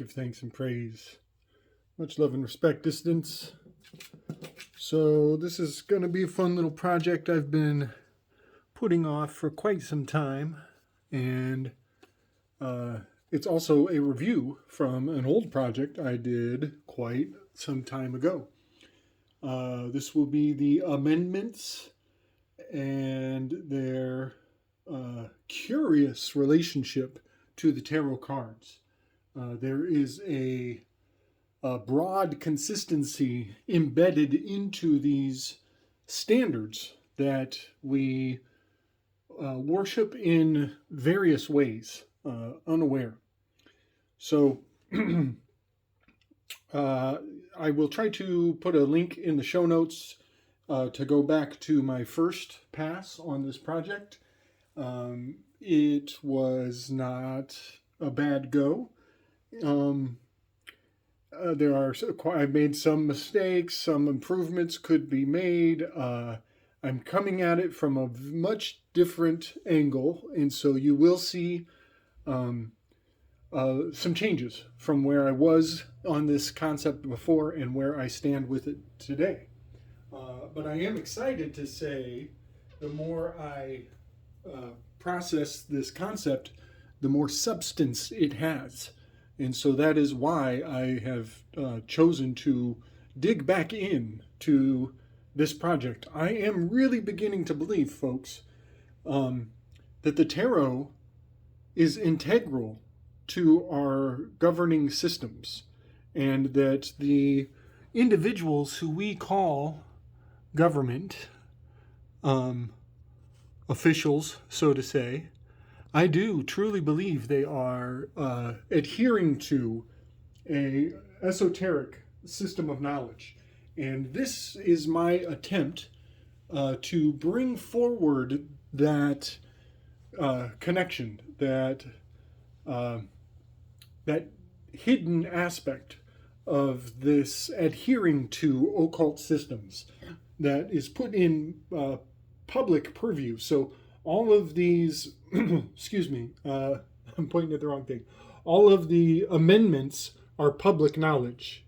Give thanks and praise. Much love and respect, distance. So this is going to be a fun little project I've been putting off for quite some time. And it's also a review from an old project I did quite some time ago. This will be the amendments and their curious relationship to the tarot cards. There is a broad consistency embedded into these standards that we worship in various ways, unaware. So I will try to put a link in the show notes to go back to my first pass on this project. It was not a bad go. I've made some mistakes, some improvements could be made. I'm coming at it from a much different angle, and so you will see some changes from where I was on this concept before and where I stand with it today. But I am excited to say the more I process this concept, the more substance it has. And so that is why I have chosen to dig back in to this project. I am really beginning to believe, folks, that the tarot is integral to our governing systems, and that the individuals who we call government officials, so to say, I do truly believe they are adhering to a esoteric system of knowledge. And this is my attempt to bring forward that connection, that hidden aspect of this adhering to occult systems that is put in public purview. So all of these, excuse me, I'm pointing at the wrong thing. All of the amendments are public knowledge.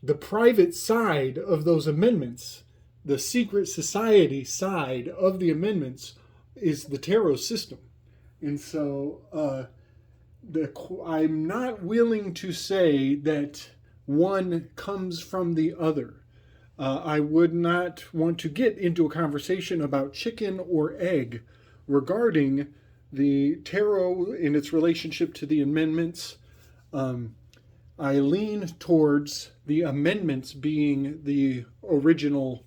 The private side of those amendments, the secret society side of the amendments, is the tarot system. And so I'm not willing to say that one comes from the other. I would not want to get into a conversation about chicken or egg regarding the tarot in its relationship to the amendments. I lean towards the amendments being the original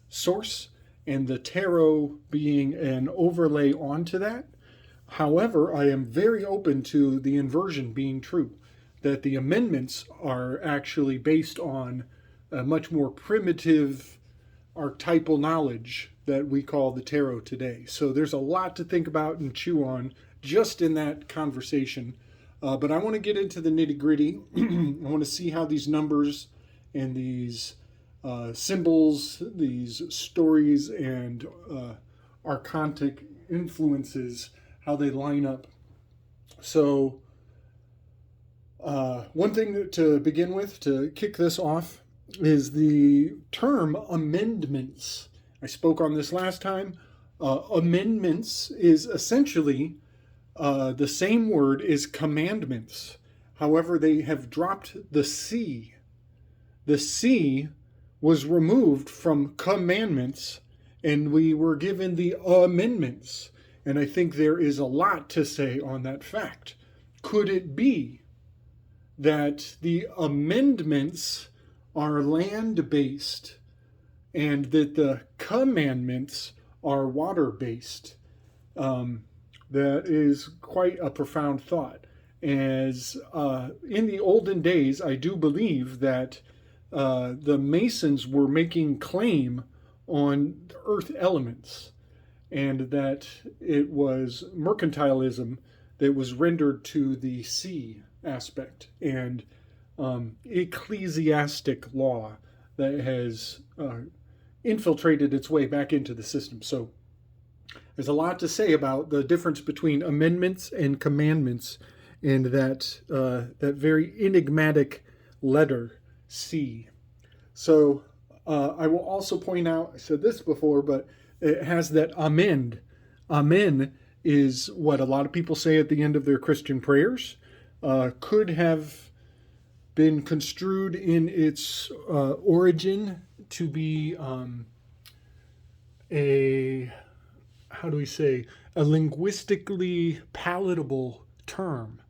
source and the tarot being an overlay onto that. However, I am very open to the inversion being true, that the amendments are actually based on a much more primitive archetypal knowledge that we call the tarot today. So there's a lot to think about and chew on just in that conversation. But I want to get into the nitty-gritty. I want to see how these numbers and these symbols, these stories and archontic influences, how they line up. So one thing to begin with, to kick this off, is the term amendments. I spoke on this last time. Amendments is essentially the same word as commandments. However, they have dropped the C. The C was removed from commandments, and we were given the amendments. And I think there is a lot to say on that fact. Could it be that the amendments are land-based and that the commandments are water-based? That is quite a profound thought. As in the olden days, I do believe that the Masons were making claim on earth elements, and that it was mercantilism that was rendered to the sea aspect, and ecclesiastic law that has infiltrated its way back into the system. So there's a lot to say about the difference between amendments and commandments and that very enigmatic letter C. So I will also point out, I said this before, but it has that amen. Amen is what a lot of people say at the end of their Christian prayers. Could have been construed in its origin to be a, how do we say, a linguistically palatable term,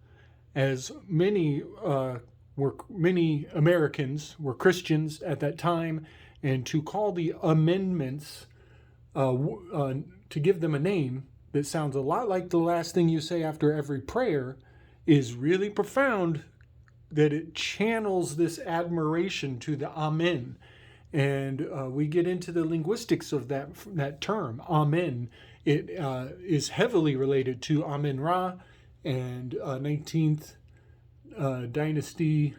as many Americans were Christians at that time, and to call the amendments, to give them a name that sounds a lot like the last thing you say after every prayer, is really profound, that it channels this admiration to the Amen. And we get into the linguistics of that term, Amen. It is heavily related to Amen-Ra and 19th dynasty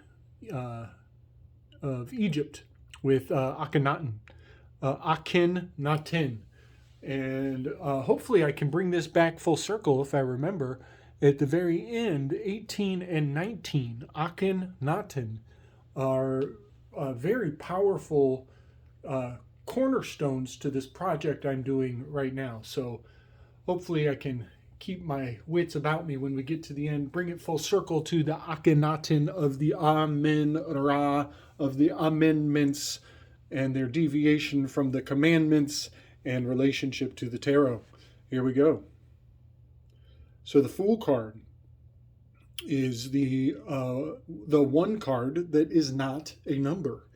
of Egypt with Akhenaten. Akhenaten. And hopefully I can bring this back full circle if I remember. At the very end, 18 and 19, Akhenaten, are very powerful cornerstones to this project I'm doing right now. So hopefully I can keep my wits about me when we get to the end, bring it full circle to the Akhenaten of the Amen-Ra, of the amendments, and their deviation from the commandments and relationship to the tarot. Here we go. So the Fool card is the one card that is not a number.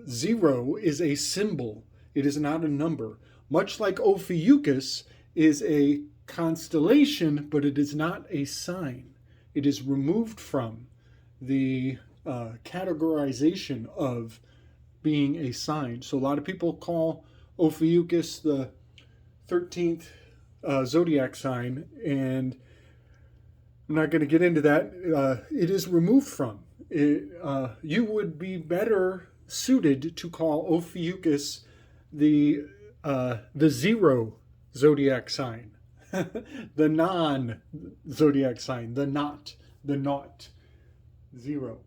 0 is a symbol. It is not a number. Much like Ophiuchus is a constellation, but it is not a sign. It is removed from the categorization of being a sign. So a lot of people call Ophiuchus the 13th zodiac sign, and I'm not going to get into that. It is removed from it. You would be better suited to call Ophiuchus the 0 zodiac sign, the non-zodiac sign, the naught 0.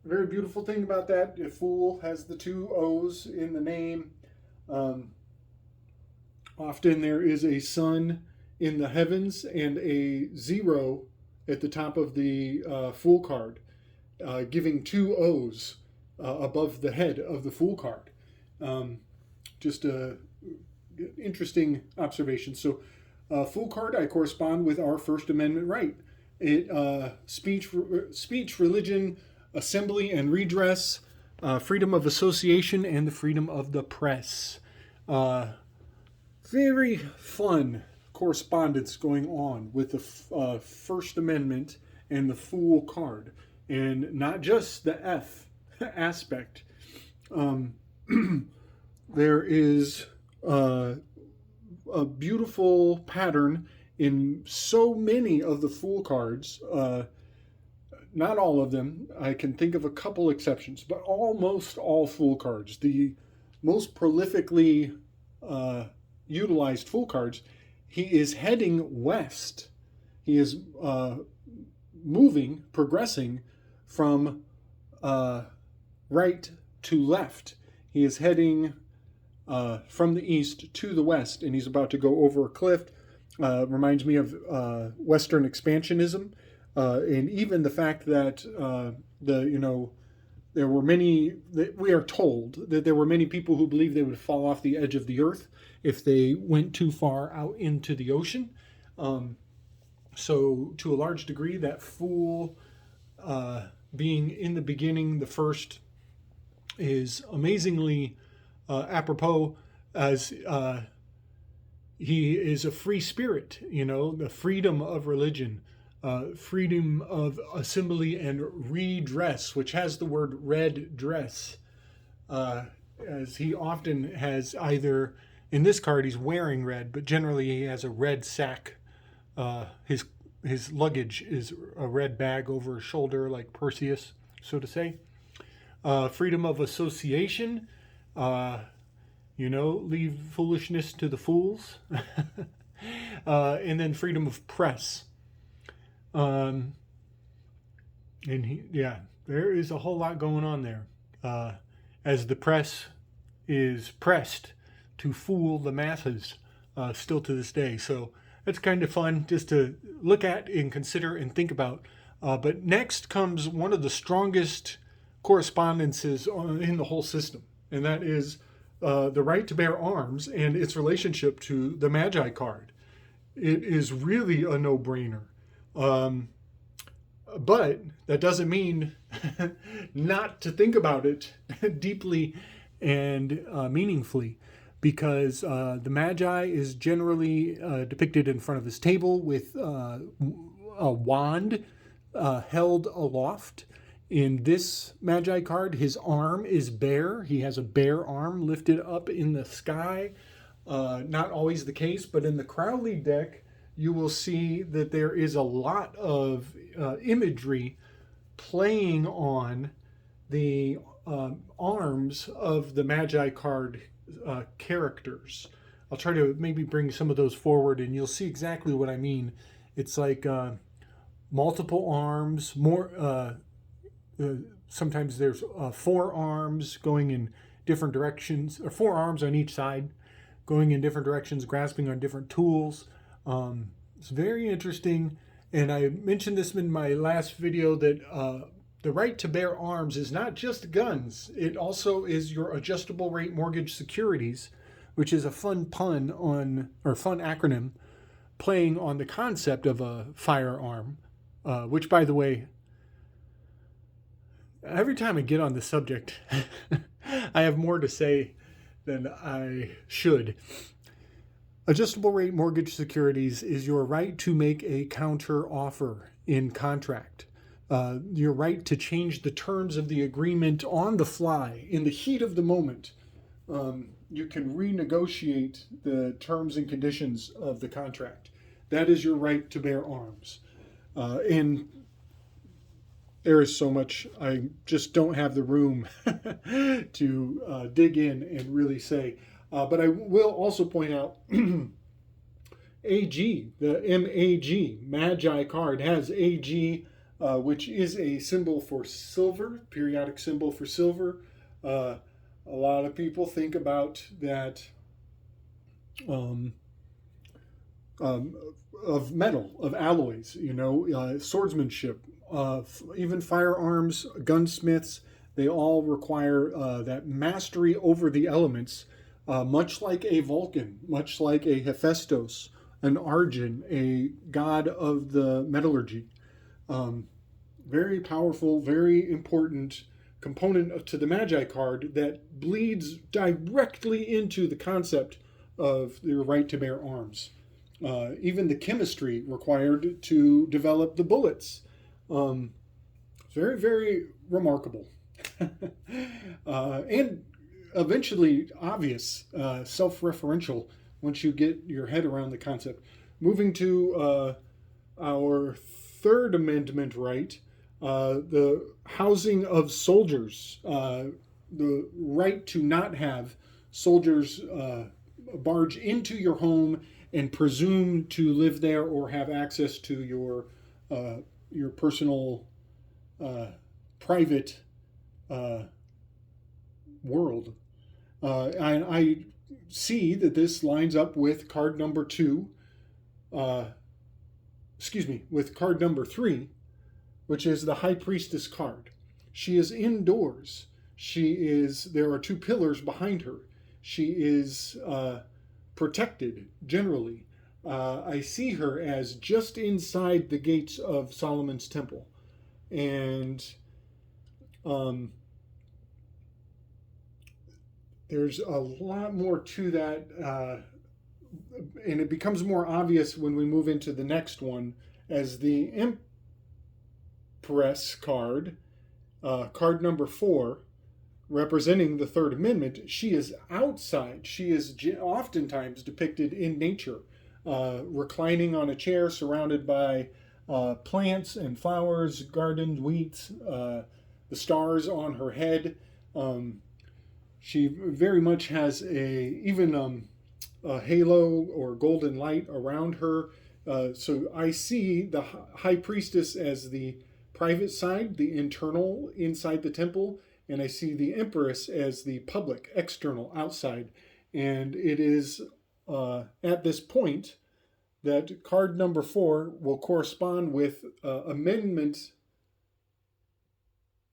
Very beautiful thing about that, a Fool has the 2 O's in the name. Often there is a sun in the heavens and a 0 at the top of the Fool card, giving 2 O's above the head of the Fool card. Just a interesting observation. So Fool card, I correspond with our First Amendment right. It speech, religion, assembly and redress, freedom of association, and the freedom of the press. Very fun correspondence going on with the First Amendment and the Fool card, and not just the F aspect. There is a beautiful pattern in so many of the Fool cards. Not all of them. I can think of a couple exceptions, but almost all Fool cards, the most prolifically utilized Fool cards, he is heading west. He is progressing from right to left. He is heading from the east to the west, and he's about to go over a cliff. Reminds me of Western expansionism, and even the fact that there were many, we are told that there were many people who believed they would fall off the edge of the earth if they went too far out into the ocean. So to a large degree, that Fool being in the beginning, the first, is amazingly apropos, as he is a free spirit, the freedom of religion, freedom of assembly and redress, which has the word red dress, as he often has either, in this card he's wearing red, but generally he has a red sack. His luggage is a red bag over his shoulder, like Perseus, so to say. Freedom of association, leave foolishness to the fools. And then freedom of press. Um, and yeah, there is a whole lot going on there. As the press is pressed to fool the masses, still to this day. So that's kind of fun just to look at and consider and think about. But next comes one of the strongest correspondences in the whole system, and that is the right to bear arms and its relationship to the Magi card. It is really a no brainer. Um, but that doesn't mean not to think about it deeply and meaningfully, because the Magi is generally depicted in front of his table with a wand held aloft. In this Magi card, his arm is bare. He has a bare arm lifted up in the sky. Not always the case, but in the Crowley deck, you will see that there is a lot of imagery playing on the arms of the Magi card characters. I'll try to maybe bring some of those forward and you'll see exactly what I mean. It's like multiple arms, sometimes there's four arms going in different directions, or four arms on each side going in different directions, grasping on different tools. It's very interesting. And I mentioned this in my last video that the right to bear arms is not just guns. It also is your adjustable rate mortgage securities, which is a fun pun on, or fun acronym, playing on the concept of a firearm, which, by the way, every time I get on the subject, I have more to say than I should. Adjustable rate mortgage securities is your right to make a counter offer in contract. Your right to change the terms of the agreement on the fly in the heat of the moment. You can renegotiate the terms and conditions of the contract. That is your right to bear arms. And there is so much, I just don't have the room to dig in and really say. But I will also point out AG, the MAG, Magi card has AG, which is a symbol for silver, periodic symbol for silver. A lot of people think about that of metal, of alloys, swordsmanship, even firearms, gunsmiths, they all require that mastery over the elements, much like a Vulcan, much like a Hephaestus, an Arjun, a god of the metallurgy. Very powerful, very important component to the Magi card that bleeds directly into the concept of the right to bear arms. Even the chemistry required to develop the bullets. Very, very remarkable. And eventually obvious, self-referential once you get your head around the concept. Moving to our Third Amendment right, the housing of soldiers, the right to not have soldiers barge into your home and presume to live there or have access to your personal private world. I see that this lines up with card number 2, with card number 3, which is the High Priestess card. She is indoors. There are 2 pillars behind her. She is protected, generally. I see her as just inside the gates of Solomon's temple. And there's a lot more to that, and it becomes more obvious when we move into the next one, as the Empress card, card number 4, representing the Third Amendment. She is outside. She is oftentimes depicted in nature, reclining on a chair surrounded by plants and flowers, garden, wheat, the stars on her head. She very much has a halo or golden light around her. So I see the high priestess as the private side, the internal inside the temple, and I see the empress as the public, external, outside. And it is at this point that card number 4 will correspond with amendment.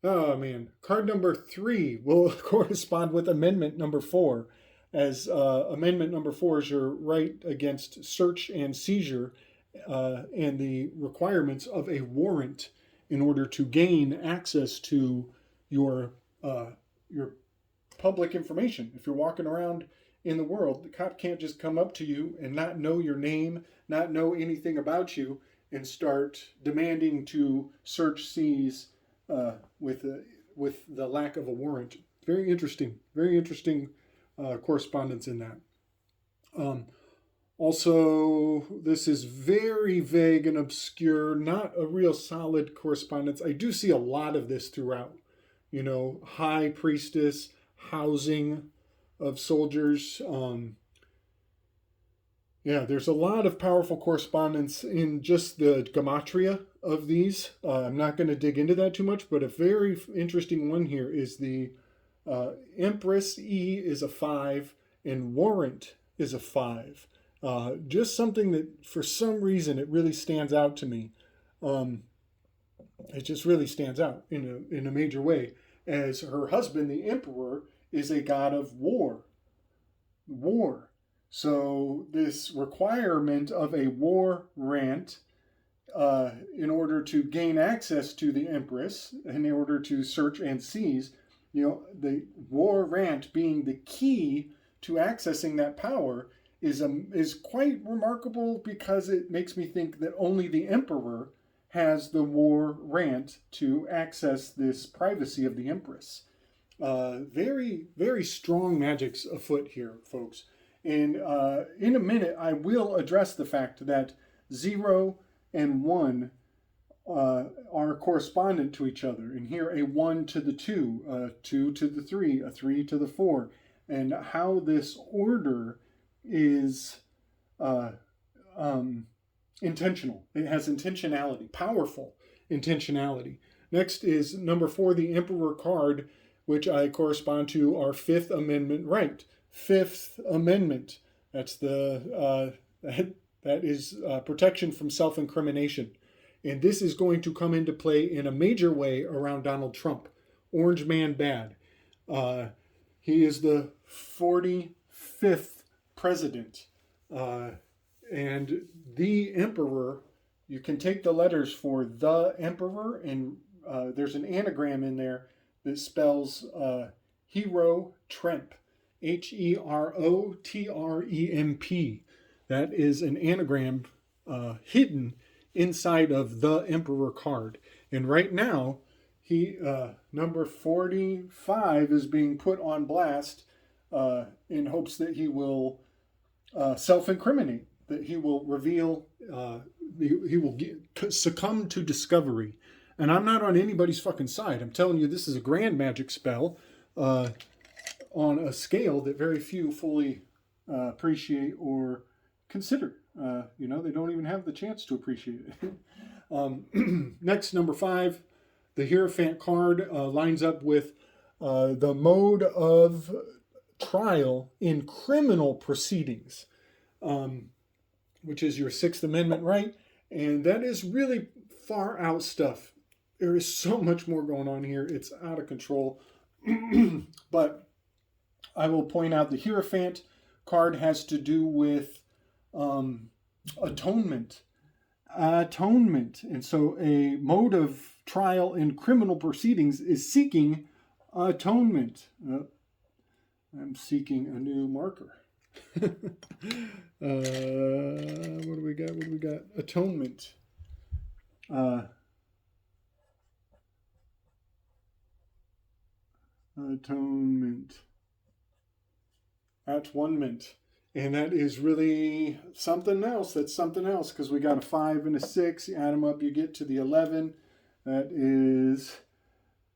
Oh man, card number 3 will correspond with amendment number 4, as amendment number 4 is your right against search and seizure and the requirements of a warrant in order to gain access to your public information. If you're walking around in the world, the cop can't just come up to you and not know your name, not know anything about you, and start demanding to search, seize with the lack of a warrant. Very interesting correspondence in that. Also, this is very vague and obscure, not a real solid correspondence. I do see a lot of this throughout. You know, high priestess, housing of soldiers. There's a lot of powerful correspondence in just the gematria of these. I'm not going to dig into that too much, but a very interesting one here is the Empress E is a 5 and warrant is a 5. Just something that for some reason it really stands out to me. It just really stands out in a major way, as her husband, the emperor, is a god of war. So this requirement of a warrant in order to gain access to the empress, in order to search and seize, the warrant being the key to accessing that power is quite remarkable, because it makes me think that only the emperor has the warrant to access this privacy of the empress. Very, very strong magics afoot here, folks. And in a minute, I will address the fact that 0 and 1 are correspondent to each other. And here, a 1 to the 2, a 2 to the 3, a 3 to the 4, and how this order is intentional. It has intentionality, powerful intentionality. Next is number 4, the Emperor card, which I correspond to our Fifth Amendment right. Fifth Amendment. That's that is protection from self-incrimination. And this is going to come into play in a major way around Donald Trump. Orange man bad. He is the 45th president. And the emperor, you can take the letters for the emperor, and there's an anagram in there that spells hero tremp. HEROTREMP. That is an anagram hidden inside of the emperor card. And right now, number 45 is being put on blast in hopes that he will self-incriminate, that he will reveal, he will succumb to discovery. And I'm not on anybody's fucking side. I'm telling you, this is a grand magic spell on a scale that very few fully appreciate or consider. They don't even have the chance to appreciate it. Next, number 5, the Hierophant card lines up with the mode of trial in criminal proceedings, which is your Sixth Amendment right. And that is really far out stuff. There is so much more going on here. It's out of control. But I will point out the Hierophant card has to do with atonement. And so a mode of trial in criminal proceedings is seeking atonement. I'm seeking a new marker. What do we got? Atonement. Atonement. Atonement. And that is really something else. That's something else, because we got a 5 and a 6. You add them up, you get to the 11. That is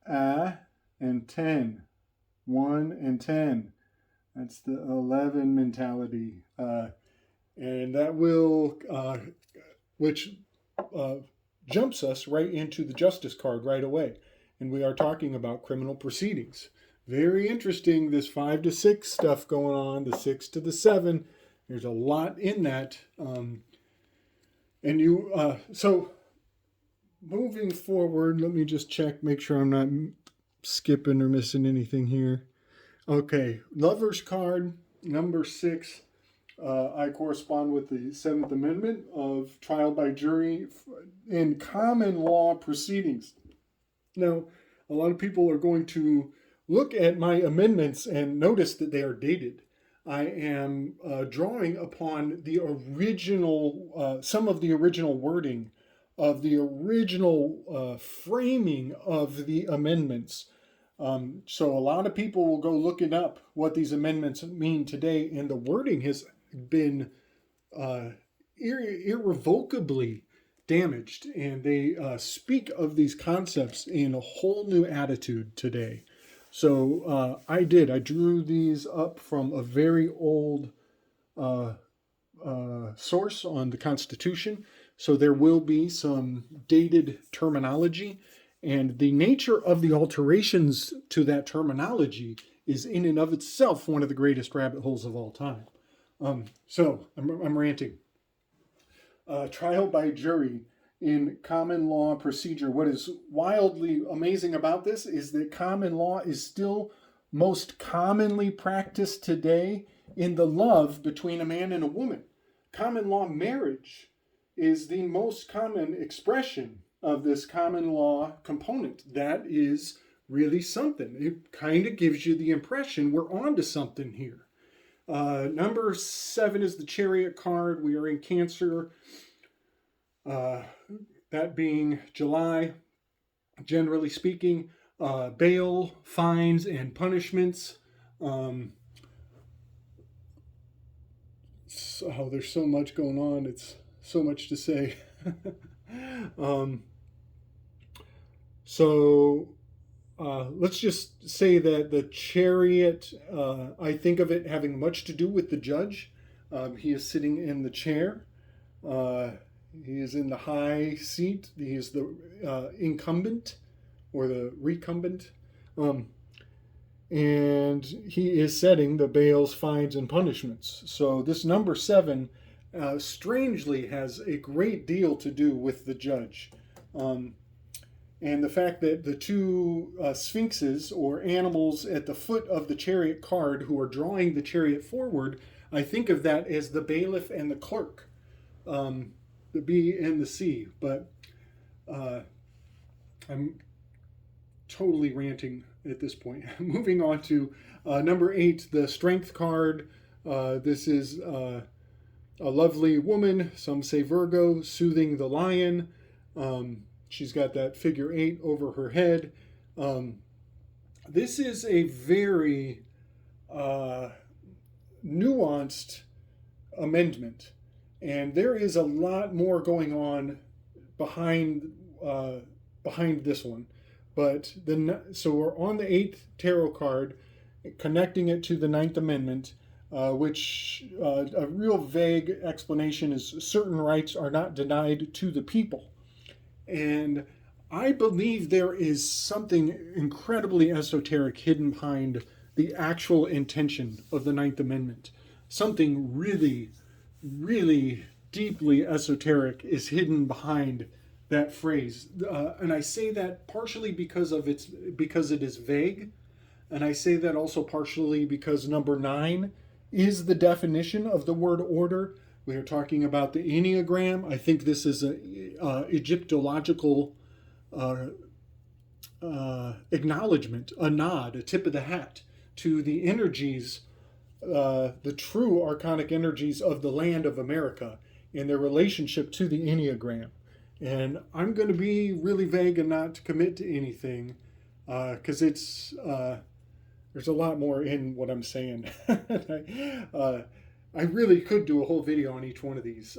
and 10. 1 and 10. That's the 11 mentality. And that will which jumps us right into the justice card right away. And we are talking about criminal proceedings. Very interesting, this 5 to 6 stuff going on, the 6 to the 7. There's a lot in that. So moving forward, let me just check, make sure I'm not skipping or missing anything here. Okay, Lover's card, number 6. I correspond with the 7th Amendment of trial by jury in common law proceedings. Now, a lot of people are going to look at my amendments and notice that they are dated. I am drawing upon the original, some of the original wording of the original framing of the amendments. So a lot of people will go looking up what these amendments mean today, and the wording has been irrevocably damaged, and they speak of these concepts in a whole new attitude today. So I drew these up from a very old source on the Constitution. So there will be some dated terminology, and the nature of the alterations to that terminology is in and of itself one of the greatest rabbit holes of all time. So I'm ranting. Trial by jury in common law procedure. What is wildly amazing about this is that common law is still most commonly practiced today in the love between a man and a woman. Common law marriage is the most common expression of this common law component. That is really something. It kind of gives you the impression we're onto something here. Number 7 is the Chariot card. We are in Cancer. That being July. Generally speaking, bail, fines, and punishments. There's so much going on. It's so much to say. Let's just say that the Chariot, I think of it having much to do with the judge. He is sitting in the chair. He is in the high seat. He is the incumbent or the recumbent. And he is setting the bails, fines, and punishments. So this number 7 strangely has a great deal to do with the judge. And the fact that the two sphinxes or animals at the foot of the Chariot card who are drawing the chariot forward, I think of that as the bailiff and the clerk, the B and the C. But I'm totally ranting at this point. Moving on to number 8, the Strength card. This is a lovely woman, some say Virgo, soothing the lion. She's got that figure 8 over her head. This is a very nuanced amendment, and there is a lot more going on behind this one. But so we're on the 8th tarot card, connecting it to the 9th Amendment, which a real vague explanation is certain rights are not denied to the people. And I believe there is something incredibly esoteric hidden behind the actual intention of the 9th Amendment. Something really, really deeply esoteric is hidden behind that phrase. And I say that partially because it is vague. And I say that also partially because number 9 is the definition of the word order. We are talking about the Enneagram. I think this is an Egyptological acknowledgement, a nod, a tip of the hat to the energies, the true archonic energies of the land of America and their relationship to the Enneagram. And I'm going to be really vague and not commit to anything because there's a lot more in what I'm saying. I really could do a whole video on each one of these.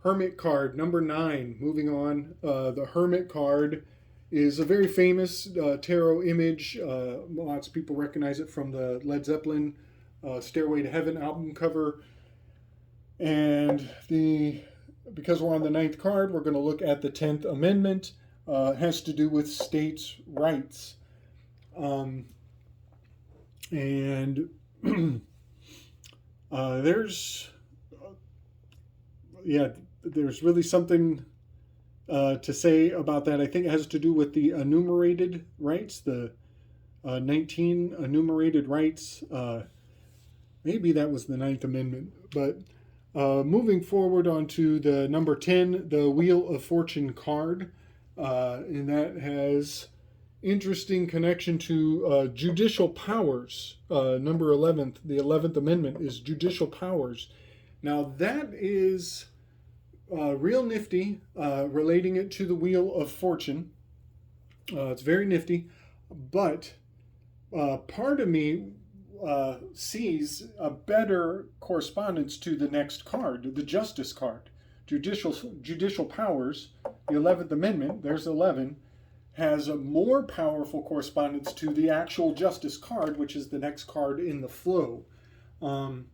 Hermit card, number 9. Moving on, the Hermit card is a very famous tarot image. Lots of people recognize it from the Led Zeppelin Stairway to Heaven album cover. And the because we're on the ninth card, we're going to look at the 10th Amendment. It has to do with states' rights. And there's really something to say about that. I think it has to do with the enumerated rights, the 19 enumerated rights. Maybe that was the Ninth Amendment. But moving forward onto the number 10, the Wheel of Fortune card. And that has interesting connection to judicial powers. Number 11, the 11th Amendment is judicial powers. Now that is real nifty, relating it to the Wheel of Fortune. It's very nifty, but part of me sees a better correspondence to the next card, the Justice card. Judicial powers, the 11th Amendment, there's 11, has a more powerful correspondence to the actual Justice card, which is the next card in the flow. And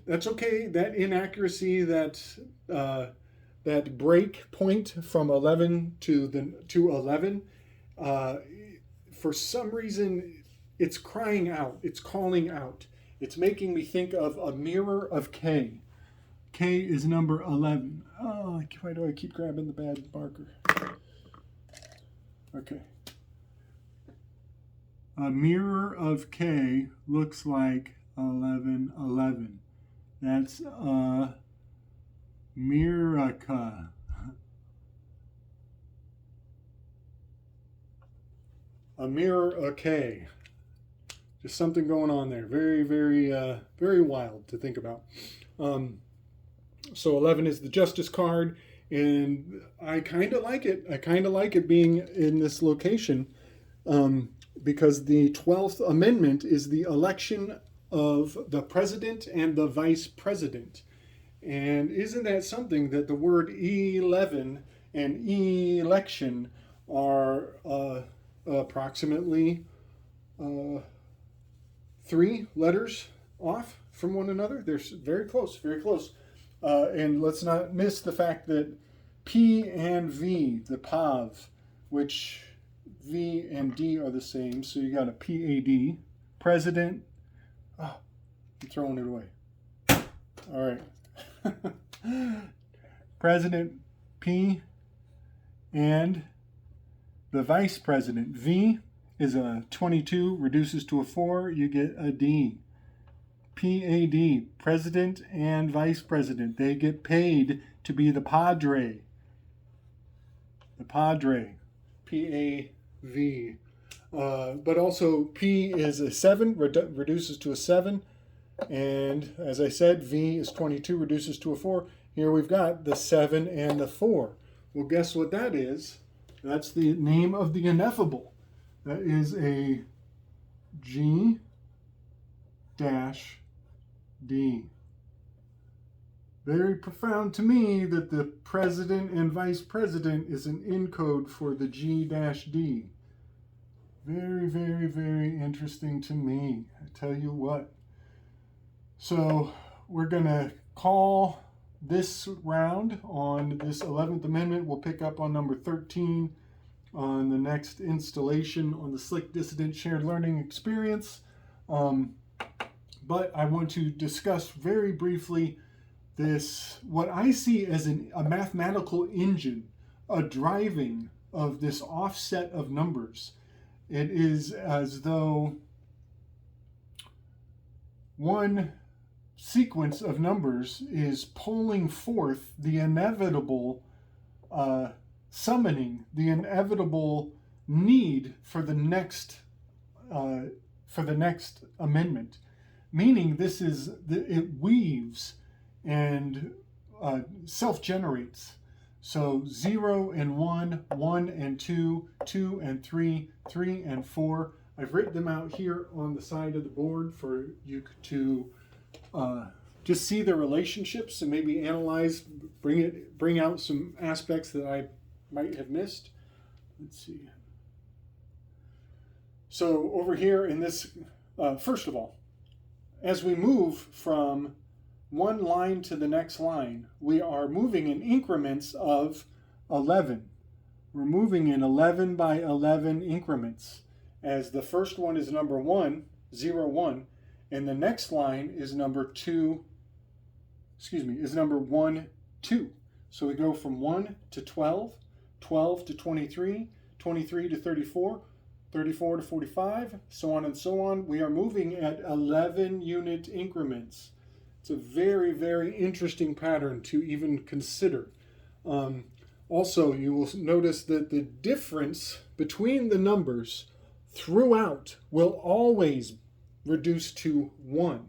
that's okay. That inaccuracy, that break point from 11 to 11, for some reason, it's crying out. It's calling out. It's making me think of a mirror of K. K is number 11. Oh, why do I keep grabbing the bad marker? Okay. A mirror of K looks like 1111. That's America. A mirror of K. Just something going on there. Very, very, very wild to think about. So 11 is the Justice card, and I kind of like it. I kind of like it being in this location, because the 12th Amendment is the election of the president and the vice president. And isn't that something that the word 11 and election are approximately 3 letters off from one another? They're very close, very close. And let's not miss the fact that P and V, the PAV, which V and D are the same, so you got a PAD, president. Oh, I'm throwing it away. All right. President P and the vice president V is a 22, reduces to a 4, you get a D. PAD, president and vice president. They get paid to be the padre. The padre. PAV. But also P is a 7, reduces to a 7. And as I said, V is 22, reduces to a 4. Here we've got the 7 and the 4. Well, guess what that is? That's the name of the ineffable. That is a G-D. Very profound to me that the president and vice president is an encode for the G-D. Very, very, very interesting to me. I tell you what. So we're going to call this round on this 11th Amendment. We'll pick up on number 13 on the next installation on the Slick Dissident Shared Learning Experience. But I want to discuss very briefly this, what I see as a mathematical engine, a driving of this offset of numbers. It is as though one sequence of numbers is pulling forth the inevitable summoning, the inevitable need for the next amendment. Meaning this is, it weaves and self-generates. So 0 and 1, 1 and 2, 2 and 3, 3 and 4. I've written them out here on the side of the board for you to just see the relationships and maybe analyze, bring out some aspects that I might have missed. Let's see. So over here in this, first of all, as we move from one line to the next line, we are moving in increments of 11. We're moving in 11 by 11 increments, as the first one is number 1, 0, 1, and the next line is number 2, is number 1, 2. So we go from 1 to 12, 12 to 23, 23 to 34, 34 to 45, so on and so on. We are moving at 11 unit increments. It's a very, very interesting pattern to even consider. Also, you will notice that the difference between the numbers throughout will always reduce to 1.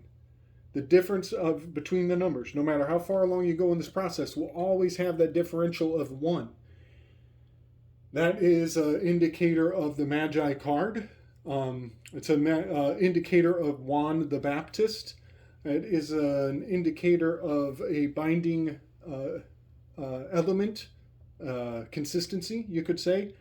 The difference between the numbers, no matter how far along you go in this process, will always have that differential of 1. That is an indicator of the Magi card. It's an indicator of Juan the Baptist. It is an indicator of a binding element, consistency, you could say.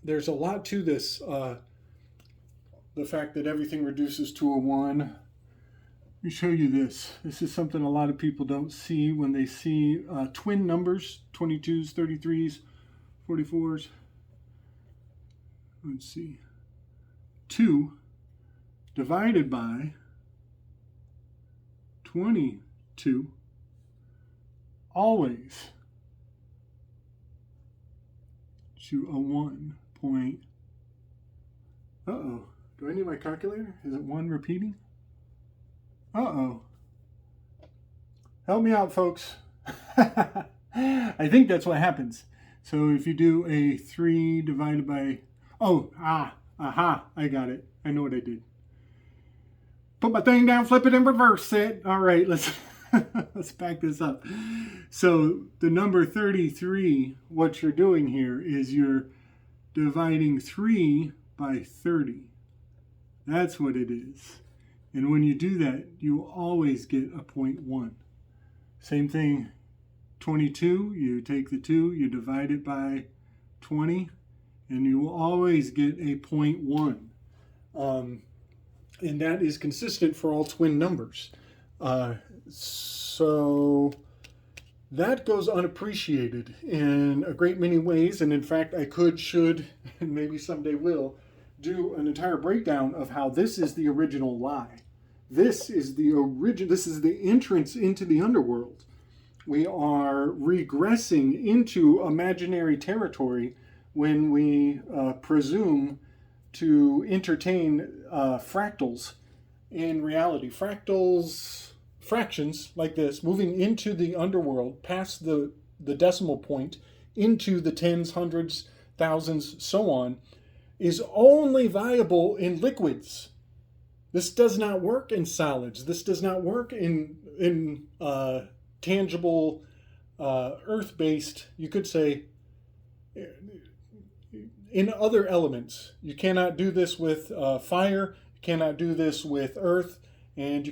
There's a lot to this. The fact that everything reduces to a 1. Let me show you this. This is something a lot of people don't see when they see twin numbers, 22s, 33s, 44s. Let's see. 2 divided by 22 always to a 1 point. Uh-oh. Do I need my calculator? Is it 1 repeating? Uh-oh. Help me out, folks. I think that's what happens. So if you do a 3 divided by... aha, I got it. I know what I did. Put my thing down, flip it, and reverse it. All right, let's back this up. So the number 33, what you're doing here is you're dividing 3 by 30. That's what it is. And when you do that, you will always get a 0.1. Same thing, 22, you take the 2, you divide it by 20, and you will always get a 0.1. And that is consistent for all twin numbers. So that goes unappreciated in a great many ways. And in fact, I should, and maybe someday will, do an entire breakdown of how this is the original lie. This is the entrance into the underworld. We are regressing into imaginary territory when we presume to entertain fractals in reality. Fractions like this, moving into the underworld, past the decimal point, into the tens, hundreds, thousands, so on, is only viable in liquids. This does not work in solids. This does not work in tangible, earth-based, you could say, in other elements. You cannot do this with fire, you cannot do this with earth, and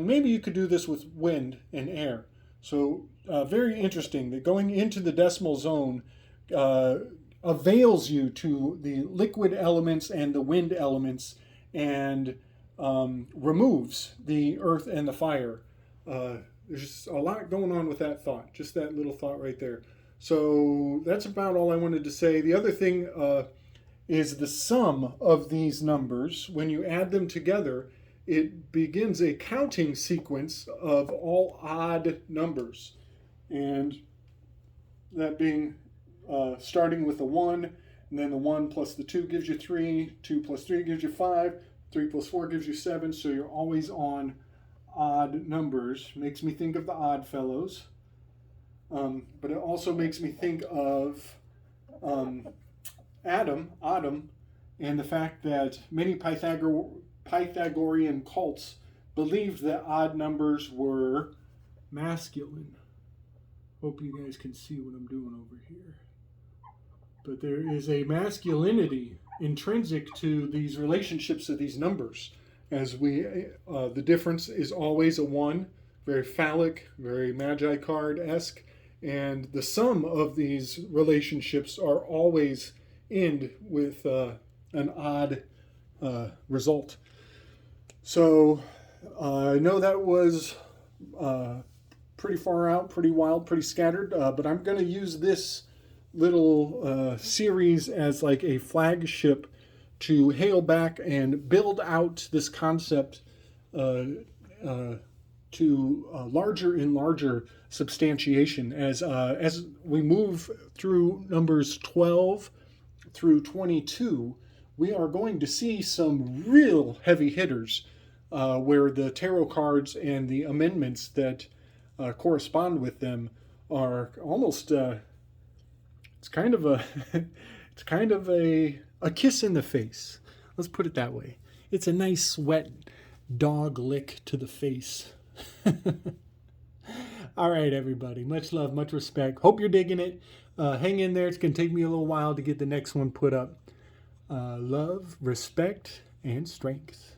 maybe you could do this with wind and air. So very interesting that going into the decimal zone avails you to the liquid elements and the wind elements, and removes the earth and the fire. There's just a lot going on with that thought, just that little thought right there. So that's about all I wanted to say. The other thing is the sum of these numbers. When you add them together, it begins a counting sequence of all odd numbers. And that being starting with a 1, and then the 1 plus the 2 gives you 3, 2 plus 3 gives you 5, 3 plus 4 gives you 7, so you're always on odd numbers. Makes me think of the Odd Fellows. But it also makes me think of Adam, and the fact that many Pythagorean cults believed that odd numbers were masculine. Hope you guys can see what I'm doing over here. But there is a masculinity intrinsic to these relationships of these numbers. As the difference is always a 1, very phallic, very Magi card-esque, and the sum of these relationships are always end with an odd result. So I know that was pretty far out, pretty wild, pretty scattered, but I'm going to use this little series as like a flagship to hail back and build out this concept uh, uh, to larger and larger substantiation as we move through numbers 12 through 22. We are going to see some real heavy hitters where the tarot cards and the amendments that correspond with them are almost it's kind of a it's kind of a kiss in the face. Let's put it that way. It's a nice wet dog lick to the face. All right, everybody. Much love, much respect. Hope you're digging it. Hang in there. It's going to take me a little while to get the next one put up. Love, respect, and strength.